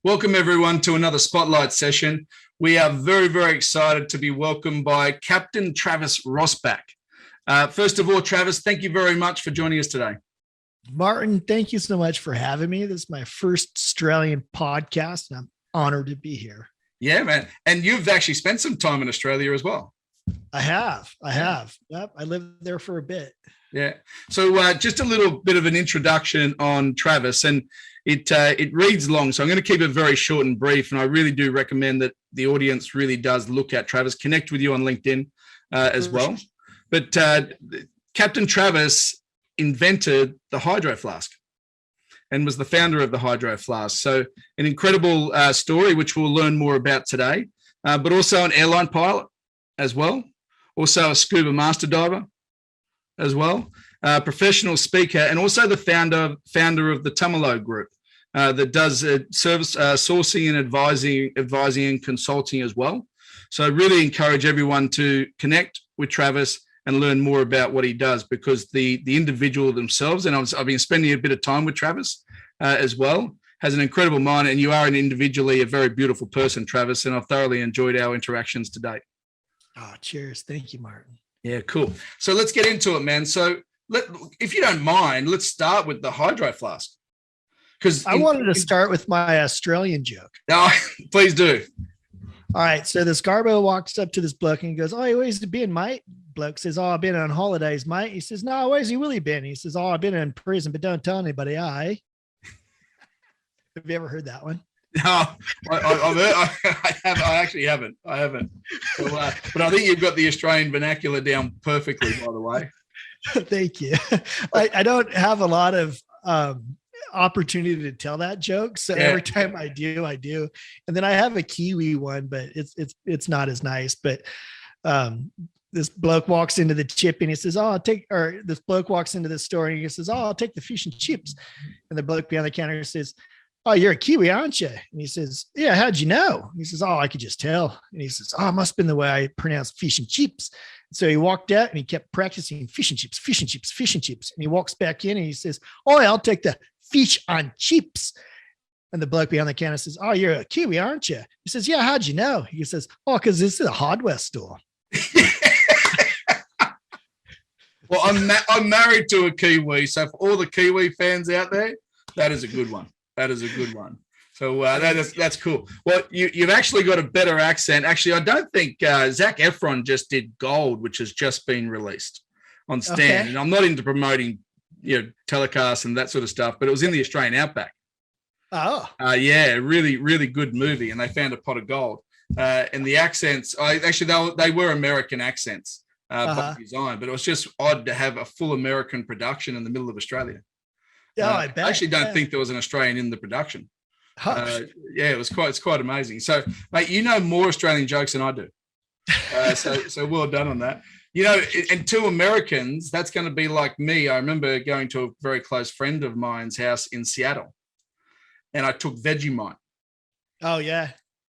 Welcome everyone to another Spotlight session. We are very, very excited to be welcomed by Captain Travis Rosbach. First of all, Travis, thank you very much for joining us today. Martin, thank you so much for having me. This is my first Australian podcast, and I'm honored to be here. Yeah, man. And you've actually spent some time in Australia as well. I have. Yep, I lived there for a bit. Yeah. So just a little bit of an introduction on Travis, and it reads long, so I'm going to keep it very short and brief. And I really do recommend that the audience really does look at Travis, connect with you on LinkedIn as well. But Captain Travis invented the Hydro Flask and was the founder of the Hydro Flask. So an incredible story, which we'll learn more about today, but also an airline pilot as well, also a scuba master diver as well, professional speaker, and also the founder of the Tumalo group that does service sourcing and advising and consulting as well. So I really encourage everyone to connect with Travis and learn more about what he does, because the individual themselves, and I've been spending a bit of time with Travis as well, has an incredible mind, and you are individually a very beautiful person, Travis, and I've thoroughly enjoyed our interactions to date. Oh, cheers. Thank you, Martin. Yeah, cool. So let's get into it, man. So if you don't mind, let's start with the Hydro Flask. Because I wanted to start with my Australian joke. Oh, please do. All right. So this Garbo walks up to this bloke and he goes, "Oh, where's you been, mate?" Bloke says, "Oh, I've been on holidays, mate." He says, "No, where's you really been?" He says, "Oh, I've been in prison, but don't tell anybody, Have you ever heard that one? No, I actually haven't. I haven't. So, but I think you've got the Australian vernacular down perfectly, by the way. Thank you. I don't have a lot of opportunity to tell that joke, so every time I do. And then I have a Kiwi one, but it's not as nice. But this bloke walks into the chip and he says, this bloke walks into the store and he says, "Oh, I'll take the fish and chips." And the bloke behind the counter says, "Oh, you're a Kiwi, aren't you?" And he says, "Yeah, how'd you know?" He says, "Oh, I could just tell." And he says, "Oh, it must have been the way I pronounced fish and chips." And so he walked out and he kept practicing fish and chips, fish and chips, fish and chips. And he walks back in and he says, "Oh, I'll take the fish on chips." And the bloke behind the counter says, "Oh, you're a Kiwi, aren't you?" He says, "Yeah, how'd you know?" He says, "Oh, because this is a hardware store." Well, I'm married to a Kiwi, so for all the Kiwi fans out there, that is a good one. That is a good one. So that's cool. Well, you've actually got a better accent. Actually, I don't think Zac Efron just did Gold, which has just been released on Stan. Okay. And I'm not into promoting, telecasts and that sort of stuff, but it was in the Australian Outback. Oh. Yeah, really, really good movie. And they found a pot of gold. And the accents, they were American accents by design, but it was just odd to have a full American production in the middle of Australia. Yeah, I bet. I actually don't think there was an Australian in the production. Yeah, it's quite amazing. So, mate, you know more Australian jokes than I do. So well done on that. And two Americans, that's going to be like me. I remember going to a very close friend of mine's house in Seattle, and I took Vegemite. Oh yeah.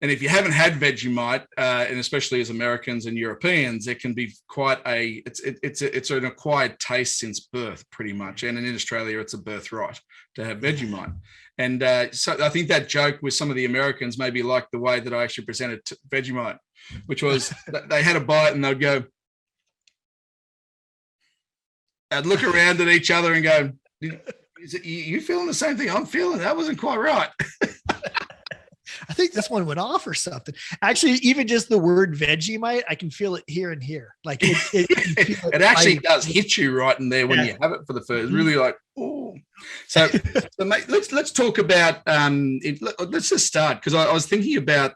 And if you haven't had Vegemite, and especially as Americans and Europeans, it can be quite it's an acquired taste since birth, pretty much. And in Australia, it's a birthright to have Vegemite. And so I think that joke with some of the Americans may be like the way that I actually presented Vegemite, which was they had a bite and they'd go, I'd look around at each other and go, "Is it you feeling the same thing I'm feeling? That wasn't quite right." I think this one went off or something. Actually, even just the word Vegemite, I can feel it here and here. Like it actually does hit you right in there when you have it for the first. It's really like, oh. So mate, let's talk about. Let's just start, because I was thinking about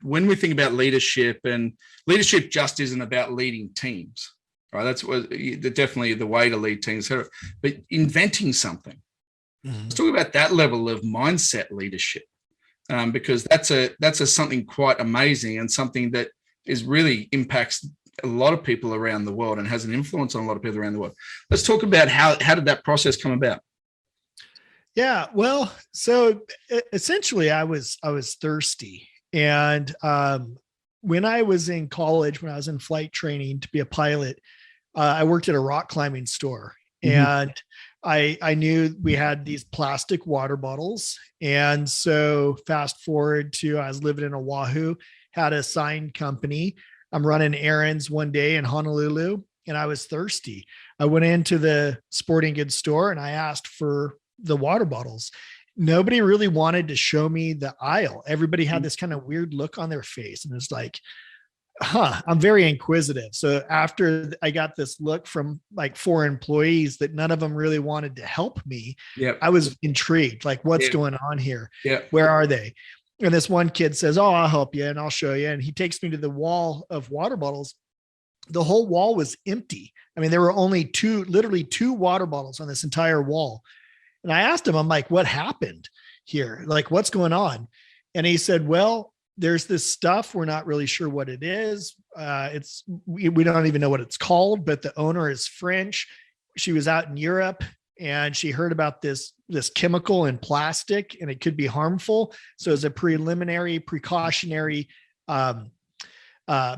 when we think about leadership, and leadership just isn't about leading teams, right? That's definitely the way to lead teams, but inventing something. Mm-hmm. Let's talk about that level of mindset leadership. Because that's something quite amazing, and something that really impacts a lot of people around the world and has an influence on a lot of people around the world. Let's talk about how did that process come about? Yeah, well, so essentially I was thirsty, and when I was in college, when I was in flight training to be a pilot, I worked at a rock climbing store, and I knew we had these plastic water bottles. And so fast forward to, I was living in Oahu, had a sign company. I'm running errands one day in Honolulu and I was thirsty. I went into the sporting goods store and I asked for the water bottles. Nobody really wanted to show me the aisle. Everybody had this kind of weird look on their face. And it's like, I'm very inquisitive. So after I got this look from like 4 employees that none of them really wanted to help me, I was intrigued, like what's going on here? Where are they? And this one kid says, oh, I'll help you and I'll show you. And he takes me to the wall of water bottles. The whole wall was empty. I mean, there were only literally two water bottles on this entire wall. And I asked him, I'm like, what happened here? Like, what's going on? And he said, well, there's this stuff. We're not really sure what it is. We don't even know what it's called, but the owner is French. She was out in Europe and she heard about this chemical in plastic and it could be harmful. So as a precautionary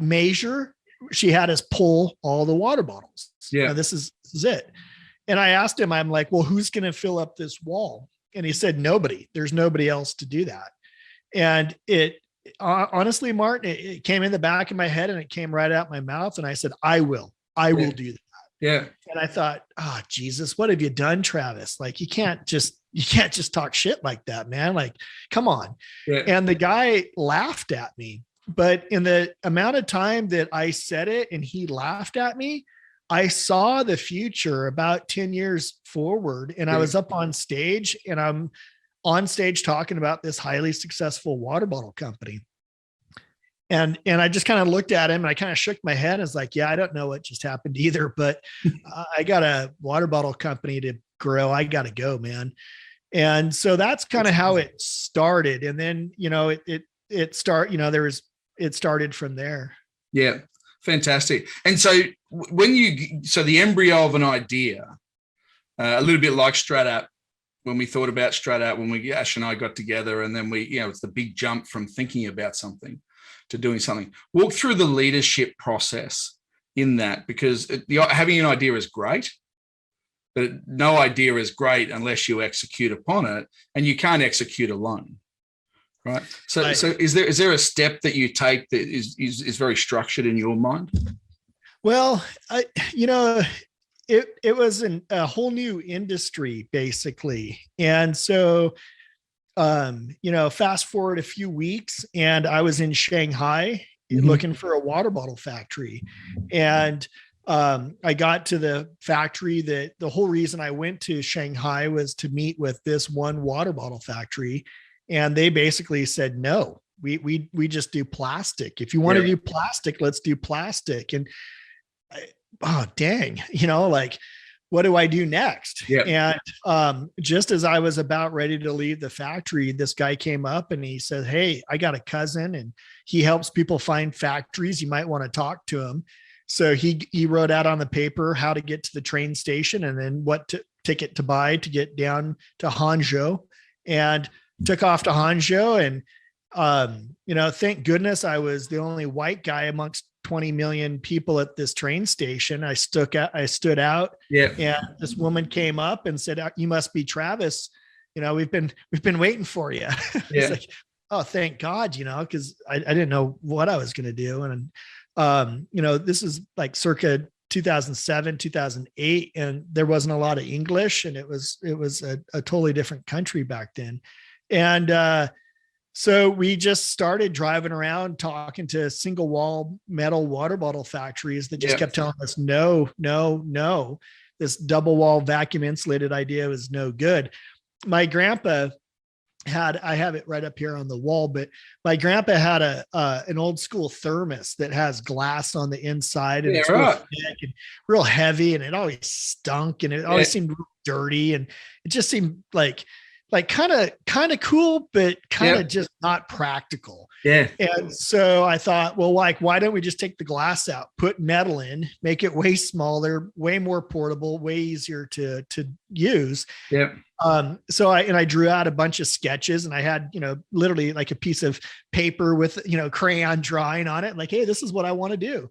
measure, she had us pull all the water bottles. Now, this is it. And I asked him, I'm like, well, who's going to fill up this wall? And he said, nobody. There's nobody else to do that. And honestly, Martin, it came in the back of my head and it came right out my mouth. And I said, I will do that. Yeah. And I thought, oh, Jesus, what have you done, Travis? Like, you can't just talk shit like that, man. Like, come on. Yeah. And the guy laughed at me, but in the amount of time that I said it and he laughed at me, I saw the future about 10 years forward. And I was up on stage and I'm on stage talking about this highly successful water bottle company. And I just kind of looked at him and I kind of shook my head. And was like, yeah, I don't know what just happened either, but I got a water bottle company to grow. I got to go, man. And so that's kind of how it started. And then, it started from there. Yeah. Fantastic. And so the embryo of an idea, a little bit like StratApp, when we thought about StratApp, when Ash and I got together, and then it's the big jump from thinking about something to doing something. Walk through the leadership process in that, because having an idea is great, but no idea is great unless you execute upon it, and you can't execute alone. Right. So is there a step that you take that is very structured in your mind? Well, it was a whole new industry basically. And so, fast forward a few weeks and I was in Shanghai looking for a water bottle factory. And I got to the factory that the whole reason I went to Shanghai was to meet with this one water bottle factory. And they basically said, no, we just do plastic. If you want to do plastic, let's do plastic. And dang, like, what do I do next? And just as I was about ready to leave the factory, this guy came up and he said, hey, I got a cousin and he helps people find factories. You might want to talk to him. So he wrote out on the paper how to get to the train station and then what ticket to buy to get down to Hangzhou, and took off to Hangzhou. And, thank goodness I was the only white guy amongst 20 million people at this train station. I stood out. And this woman came up and said, you must be Travis. We've been waiting for you. It's like, oh, thank God, cause I didn't know what I was going to do. And, this is like circa 2007, 2008, and there wasn't a lot of English, and it was a totally different country back then. And so we just started driving around talking to single wall metal water bottle factories that just kept telling us, no, this double wall vacuum insulated idea was no good. My grandpa I have it right up here on the wall, but my grandpa had an old school thermos that has glass on the inside, and it's real thick and real heavy, and it always stunk, and it always seemed dirty, and it just seemed like kind of cool, but kind of just not practical. And so I thought, well, why don't we just take the glass out, put metal in, make it way smaller, way more portable, way easier to use. So I drew out a bunch of sketches, and I had, literally like a piece of paper with, crayon drawing on it. Like, hey, this is what I want to do.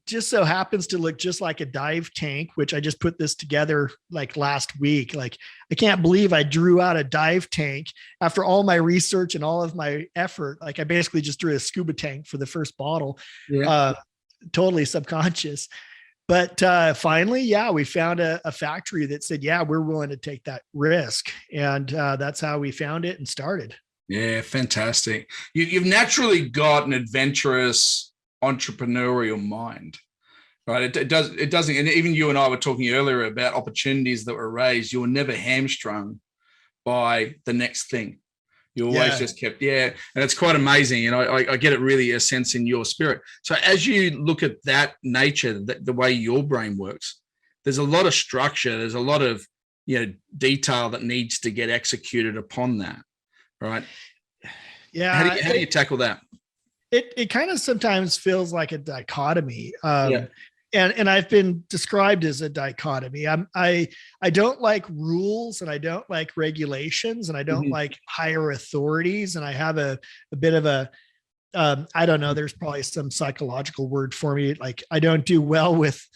just so happens to look just like a dive tank, which I just put this together like last week. Like, I can't believe I drew out a dive tank after all my research and all of my effort. Like, I basically just drew a scuba tank for the first bottle, totally subconscious. But finally, yeah, we found a factory that said, yeah, we're willing to take that risk. And that's how we found it and started. Yeah, fantastic. You've naturally got an adventurous entrepreneurial mind, right? It doesn't, and even you and I were talking earlier about opportunities that were raised. You were never hamstrung by the next thing. You always just kept, and it's quite amazing. And I get it really a sense in your spirit. So as you look at that nature, the way your brain works, there's a lot of structure. There's a lot of, detail that needs to get executed upon that. Right. Yeah. How do you tackle that? It kind of sometimes feels like a dichotomy. And I've been described as a dichotomy. I don't like rules, and I don't like regulations, and I don't like higher authorities. And I have a bit of a, I don't know, there's probably some psychological word for me. Like, I don't do well with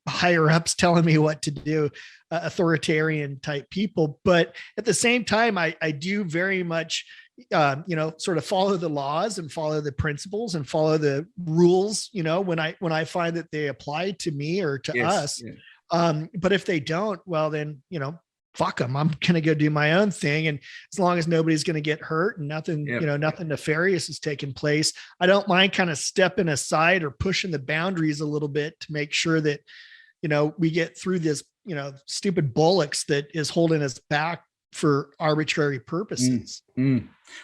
higher ups telling me what to do, authoritarian type people. But at the same time, I do very much, sort of follow the laws and follow the principles and follow the rules, when I find that they apply to me or to us. But if they don't, well, then, fuck them. I'm going to go do my own thing. And as long as nobody's going to get hurt and nothing, nothing nefarious is taking place, I don't mind kind of stepping aside or pushing the boundaries a little bit to make sure that, we get through this, stupid bullocks that is holding us back for arbitrary purposes.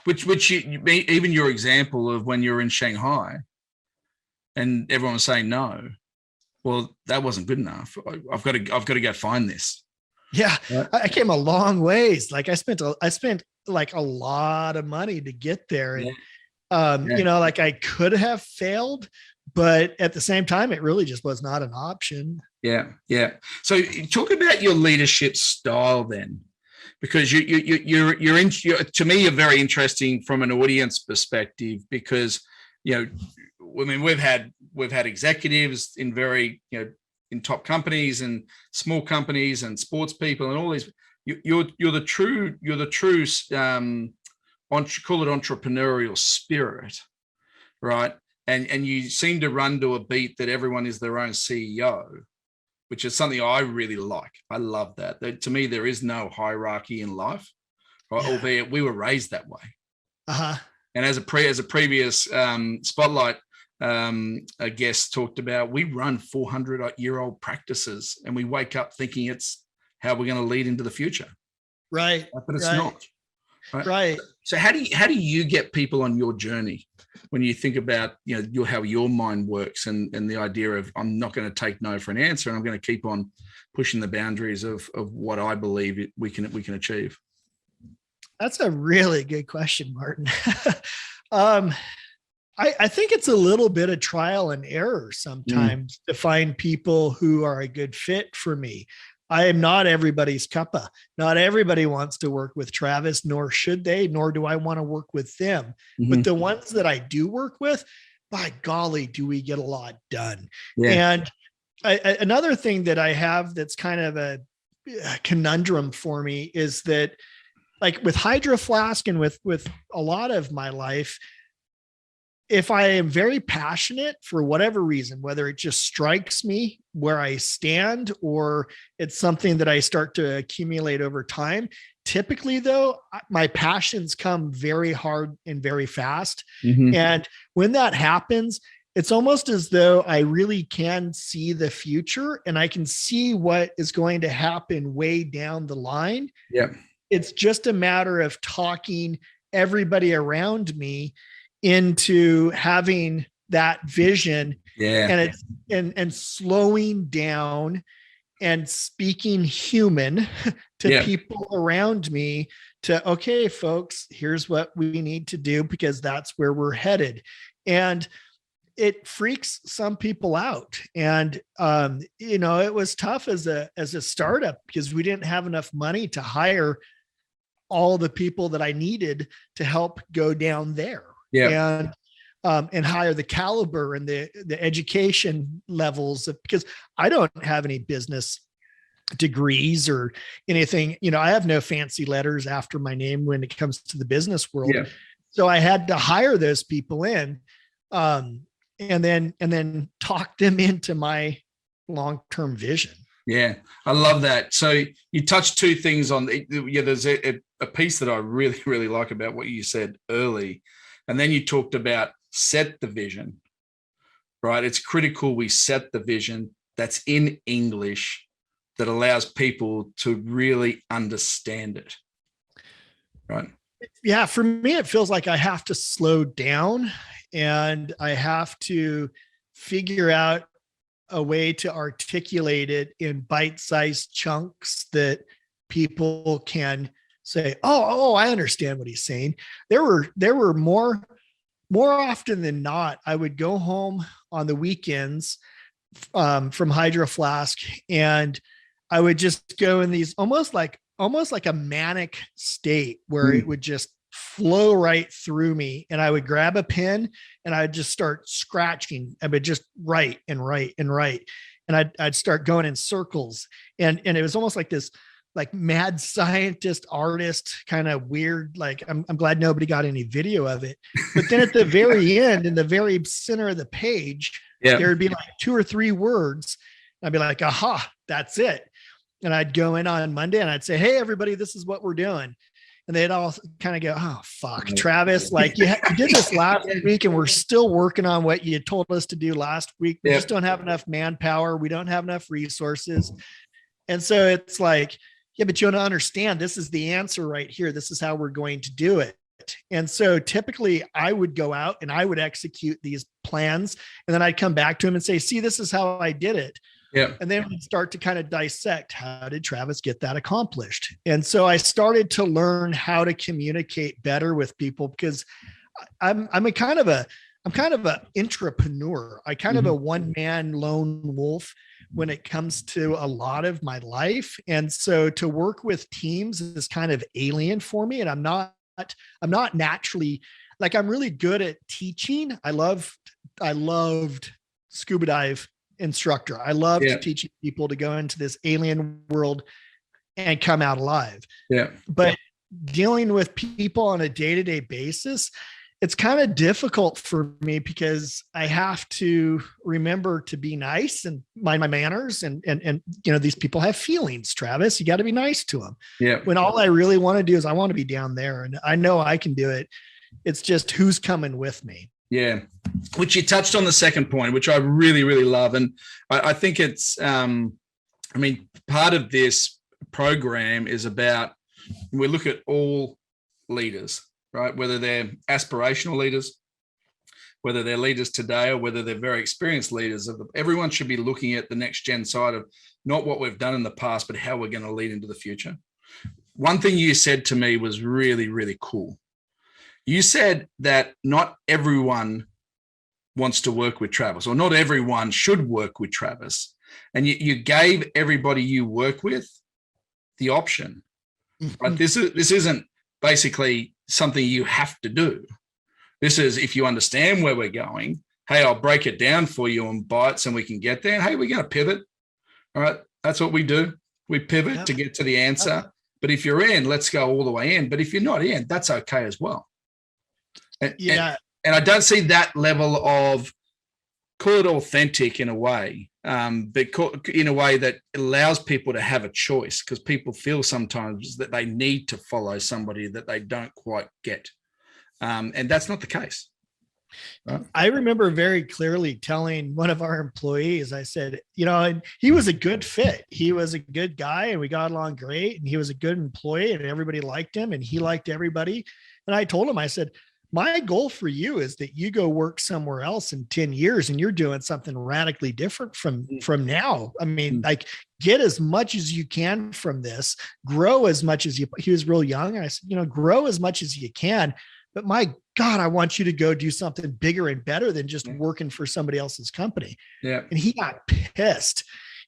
Which even your example of when you're in Shanghai and everyone was saying no, well, that wasn't good enough. I've got to go find this. Yeah. I came a long ways. Like, I spent like a lot of money to get there. And, like, I could have failed, but at the same time, it really just was not an option. Yeah. So talk about your leadership style then, because you're to me, you're very interesting from an audience perspective, because, I mean, we've had executives in very, in top companies and small companies and sports people and all these. You're the true call it entrepreneurial spirit, right? And you seem to run to a beat that everyone is their own CEO, which is something I really like. I love that. To me, there is no hierarchy in life, right? Albeit we were raised that way. And as a previous spotlight a guest talked about, we run 400-year-old practices, and we wake up thinking it's how we're going to lead into the future. Right. But it's not. Right. So how do you get people on your journey when you think about, how your mind works and the idea of, I'm not going to take no for an answer, and I'm going to keep on pushing the boundaries of what I believe we can achieve? That's a really good question, Martin. I think it's a little bit of trial and error sometimes to find people who are a good fit for me. I am not everybody's cuppa. Not everybody wants to work with Travis, nor should they, nor do I want to work with them. But the ones that I do work with, by golly, do we get a lot done. And another thing that I have that's kind of a conundrum for me is that, like with Hydro Flask and with a lot of my life, if I am very passionate for whatever reason, whether it just strikes me where I stand or it's something that I start to accumulate over time, typically though, my passions come very hard and very fast. And when that happens, it's almost as though I really can see the future and I can see what is going to happen way down the line. It's just a matter of talking everybody around me into having that vision and slowing down and speaking human to people around me to, okay, folks, here's what we need to do because that's where we're headed. And it freaks some people out. And, it was tough as a startup because we didn't have enough money to hire all the people that I needed to help go down there. And and higher the caliber and the education levels because I don't have any business degrees or anything. I have no fancy letters after my name when it comes to the business world. Yeah. So I had to hire those people in, and then talk them into my long-term vision. Yeah, I love that. So you touched two things on. There's a piece that I really, really like about what you said early, and then you talked about set the vision. Right, it's critical we set the vision that's in English that allows people to really understand it. Right. Yeah, for me, it feels like I have to slow down and I have to figure out a way to articulate it in bite-sized chunks that people can say, oh, I understand what he's saying. There were more often than not, I would go home on the weekends from Hydro Flask, and I would just go in these almost like a manic state where it would just flow right through me, and I would grab a pen and I'd just start scratching. I would just write and write and write, and I'd start going in circles, and it was almost like this like mad scientist artist kind of weird. Like I'm glad nobody got any video of it, but then at the very end, in the very center of the page, there would be like 2 or 3 words. I'd be like, aha, that's it. And I'd go in on Monday and I'd say, hey, everybody, this is what we're doing. And they'd all kind of go, oh, fuck, Travis, like you did this last week and we're still working on what you told us to do last week. We just don't have enough manpower. We don't have enough resources. And so it's like, yeah, but you want to understand, this is the answer right here. This is how we're going to do it. And so typically I would go out and I would execute these plans, and then I'd come back to him and say, see, this is how I did it. Yeah. And then we'd start to kind of dissect, how did Travis get that accomplished? And so I started to learn how to communicate better with people, because I'm kind of an entrepreneur. I kind of a one-man lone wolf when it comes to a lot of my life. And so to work with teams is kind of alien for me. And I'm not naturally, like, I'm really good at teaching. I loved scuba dive instructor. I loved teaching people to go into this alien world and come out alive. Yeah. But dealing with people on a day-to-day basis, it's kind of difficult for me because I have to remember to be nice and mind my manners. And these people have feelings, Travis, you got to be nice to them. Yeah. When all I really want to do is I want to be down there, and I know I can do it. It's just who's coming with me. Yeah. Which you touched on the second point, which I really, really love. And I think it's, part of this program is about, we look at all leaders, right? Whether they're aspirational leaders, whether they're leaders today, or whether they're very experienced leaders. Everyone should be looking at the next gen side of not what we've done in the past, but how we're going to lead into the future. One thing you said to me was really, really cool. You said that not everyone wants to work with Travis, or not everyone should work with Travis. And you gave everybody you work with the option. Right? This isn't basically something you have to do. This is, if you understand where we're going, hey, I'll break it down for you in bites and we can get there. And hey, we're going to pivot. All right. That's what we do. We pivot to get to the answer. But if you're in, let's go all the way in. But if you're not in, that's okay as well. And I don't see that level of, call it authentic in a way, but in a way that allows people to have a choice, because people feel sometimes that they need to follow somebody that they don't quite get. And that's not the case. Right? I remember very clearly telling one of our employees, I said, and he was a good fit. He was a good guy and we got along great, and he was a good employee and everybody liked him and he liked everybody. And I told him, I said, my goal for you is that you go work somewhere else in 10 years and you're doing something radically different from now. I mean, like, get as much as you can from this, grow as much as he was real young. And I said, grow as much as you can, but my God, I want you to go do something bigger and better than just working for somebody else's company. Yeah. And he got pissed.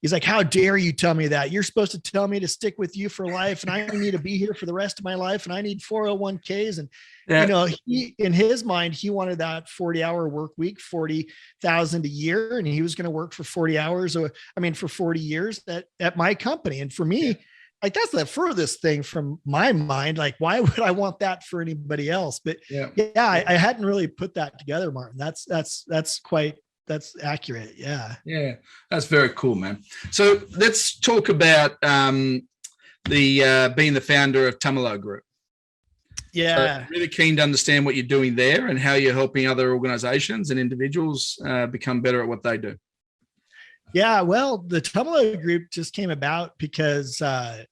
he's like, how dare you tell me that? You're supposed to tell me to stick with you for life, and I need to be here for the rest of my life, and I need 401ks. And he, in his mind, he wanted that 40-hour work week, 40,000 a year, and he was going to work for 40 hours, for 40 years at my company. And for me, like, that's the furthest thing from my mind. Like, why would I want that for anybody else? But I hadn't really put that together, Martin. That's accurate. Yeah. Yeah. That's very cool, man. So let's talk about being the founder of Tumalo Group. Yeah. So really keen to understand what you're doing there and how you're helping other organizations and individuals become better at what they do. Yeah, well, the Tumalo Group just came about because I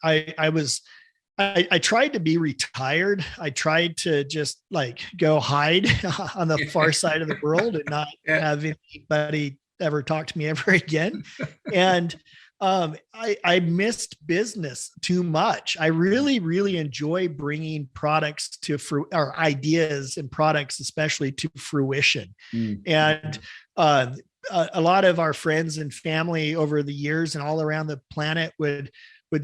tried to be retired. I tried to just like go hide on the far side of the world and not have anybody ever talk to me ever again. And I missed business too much. I really, really enjoy bringing products or ideas and products, especially to fruition. And a lot of our friends and family over the years and all around the planet would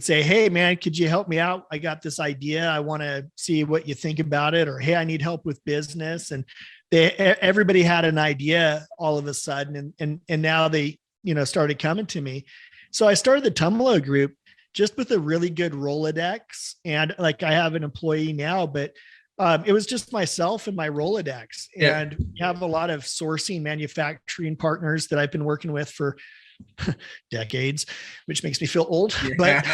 say, hey man, could you help me out? I got this idea. I want to see what you think about it. Or, hey, I need help with business. And everybody had an idea all of a sudden. And now they, started coming to me. So I started the Tumalo Group just with a really good Rolodex. And like, I have an employee now, but it was just myself and my Rolodex. And we have a lot of sourcing manufacturing partners that I've been working with for decades, which makes me feel old, but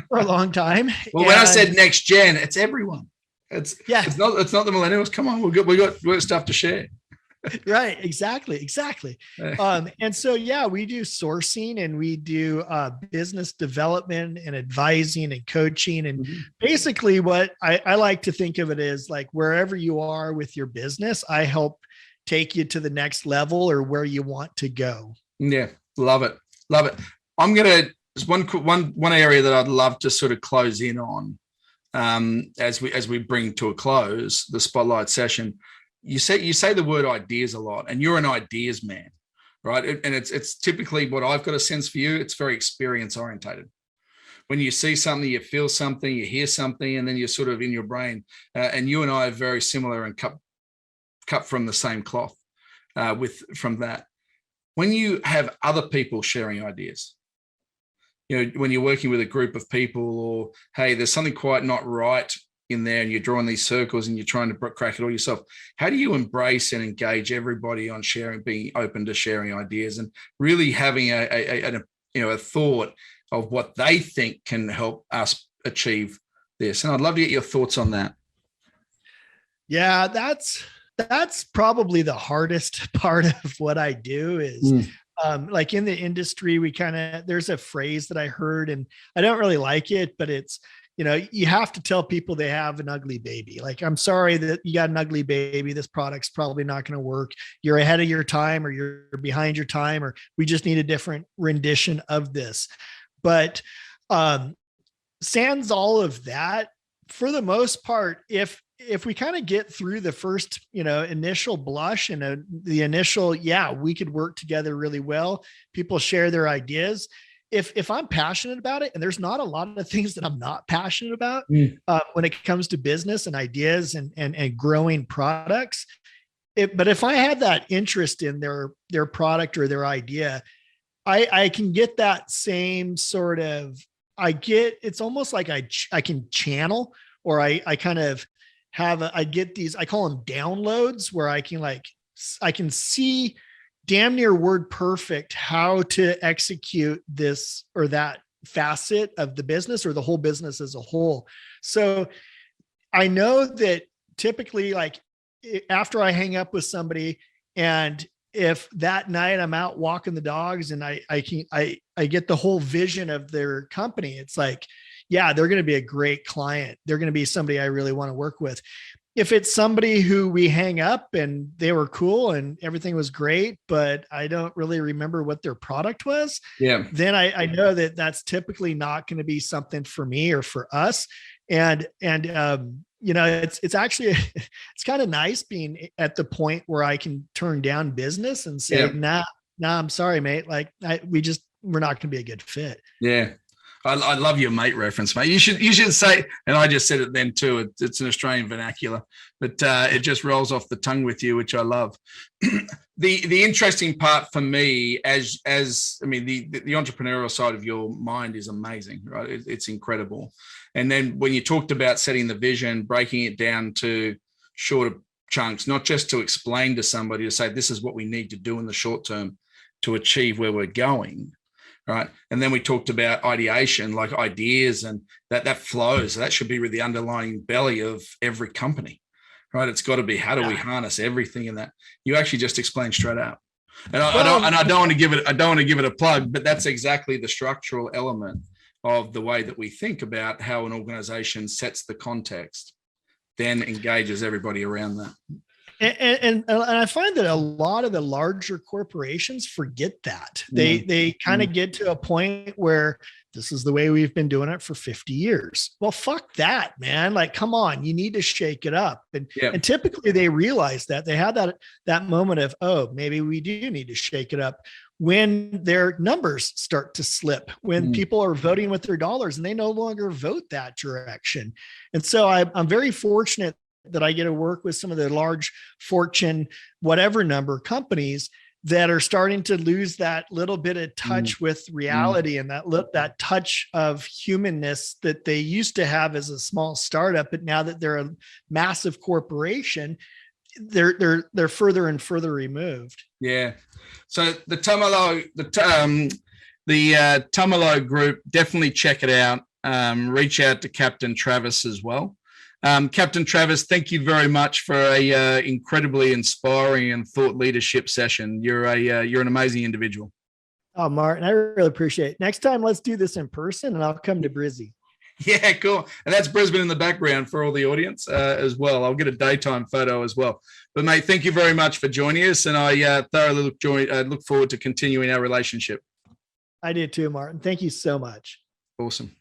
for a long time. Well, when I said next gen, it's everyone. It's not the millennials. Come on, we got stuff to share. Right. Exactly. And so, we do sourcing and we do business development and advising and coaching. And basically what I like to think of it is like, wherever you are with your business, I help take you to the next level or where you want to go. Yeah. Love it. I'm going to, there's one area that I'd love to sort of close in on as we bring to a close the spotlight session. You say the word ideas a lot, and you're an ideas man, right? And it's typically what I've got a sense for you. It's very experience orientated. When you see something, you feel something, you hear something, and then you're sort of in your brain. And you and I are very similar and cut from the same cloth from that. When you have other people sharing ideas, when you're working with a group of people, or hey, there's something quite not right in there and you're drawing these circles and you're trying to crack it all yourself. How do you embrace and engage everybody on sharing, being open to sharing ideas and really having a thought of what they think can help us achieve this? And I'd love to get your thoughts on that. Yeah, that's probably the hardest part of what I do is like in the industry, there's a phrase that I heard and I don't really like it, but it's, you have to tell people they have an ugly baby. Like, I'm sorry that you got an ugly baby. This product's probably not going to work. You're ahead of your time or you're behind your time, or we just need a different rendition of this. But sans all of that, for the most part, if we kind of get through the first, initial blush and the initial, we could work together really well. People share their ideas. If I'm passionate about it, and there's not a lot of things that I'm not passionate about when it comes to business and ideas and growing products, but if I had that interest in their product or their idea, I can get that same sort of, it's almost like I can channel, or I kind of I get these, I call them downloads, where I can see damn near word perfect how to execute this or that facet of the business or the whole business as a whole. So I know that typically, like, after I hang up with somebody, and if that night I'm out walking the dogs and I get the whole vision of their company, it's like, they're going to be a great client. They're going to be somebody I really want to work with. If it's somebody who we hang up and they were cool and everything was great, but I don't really remember what their product was, then I know that that's typically not going to be something for me or for us. And it's actually, it's kind of nice being at the point where I can turn down business and say, nah, I'm sorry, mate. Like we we're not going to be a good fit. Yeah. I love your mate reference, mate. You should say, and I just said it then too. It's an Australian vernacular, but it just rolls off the tongue with you, which I love. The interesting part for me, as I mean, the entrepreneurial side of your mind is amazing, right? It's incredible. And then when you talked about setting the vision, breaking it down to shorter chunks, not just to explain to somebody to say this is what we need to do in the short term to achieve where we're going. Right. And then we talked about ideation, like ideas, and that flows. That should be with the underlying belly of every company. Right. It's got to be, how do we harness everything in that? You actually just explained straight out. And I don't want to give it a plug, but that's exactly the structural element of the way that we think about how an organization sets the context, then engages everybody around that. And I find that a lot of the larger corporations forget that. They kind of get to a point where this is the way we've been doing it for 50 years. Well, fuck that, man. Like, come on, you need to shake it up. And typically they realize that they have that moment of, oh, maybe we do need to shake it up when their numbers start to slip, when people are voting with their dollars and they no longer vote that direction. And so I'm very fortunate that I get to work with some of the large Fortune, whatever number companies that are starting to lose that little bit of touch with reality and that touch of humanness that they used to have as a small startup. But now that they're a massive corporation, they're further and further removed. Yeah. So the Tumalo group, definitely check it out. Reach out to Captain Travis as well. Captain Travis, thank you very much for a incredibly inspiring and thought leadership session. You're an amazing individual. Oh, Martin, I really appreciate it. Next time, let's do this in person, and I'll come to Brizzy. Yeah, cool. And that's Brisbane in the background for all the audience as well. I'll get a daytime photo as well. But mate, thank you very much for joining us, and I thoroughly look forward to continuing our relationship. I did too, Martin. Thank you so much. Awesome.